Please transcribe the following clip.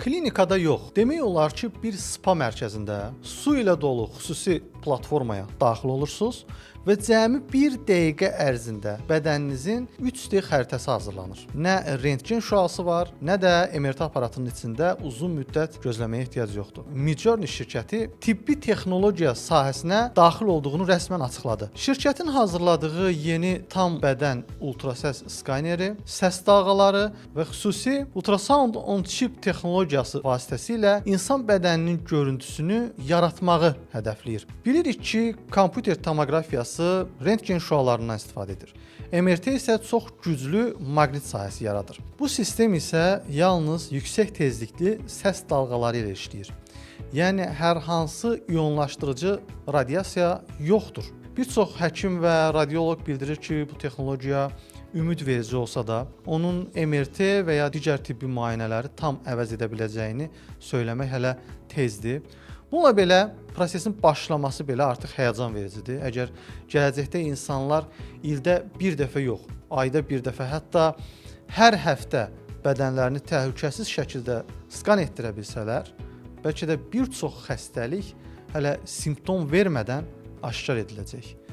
Klinikada yox. Demək olar ki, bir spa mərkəzində su ilə dolu xüsusi platformaya daxil olursunuz və cəmi 1 dəqiqə ərzində bədəninizin 3D xəritəsi hazırlanır. Nə rentgen şüası var, nə də MRT aparatının içində uzun müddət gözləməyə ehtiyac yoxdur. Midjourney şirkəti tibbi texnologiya sahəsinə daxil olduğunu rəsmən açıqladı. Şirkətin hazırladığı yeni tam bədən ultrasəs skaneri, səs dalğaları və xüsusi ultrasound on chip texnologiyası vasitəsilə insan bədəninin görüntüsünü yaratmağı hədəfləyir. Bilirik ki, kompüter tomoqrafiyası rentgen şüalarından istifadə edir. MRT isə çox güclü maqnit sahəsi yaradır. Bu sistem isə yalnız yüksək tezlikli səs dalğaları ilə işləyir. Yəni hər hansı ionlaşdırıcı radiasiya yoxdur. Bir çox həkim və radioloq bildirir ki, bu texnologiya ümidverici olsa da, onun MRT və ya digər tibbi müayinələri tam əvəz edə biləcəyini söyləmək hələ tezdir. Bununla belə prosesin başlaması belə artıq həyəcan vericidir. Əgər gələcəkdə insanlar ildə bir dəfə yox, ayda bir dəfə, hətta hər həftə bədənlərini təhlükəsiz şəkildə skan etdirə bilsələr, bəlkə də bir çox xəstəlik hələ simptom vermədən aşkar ediləcək.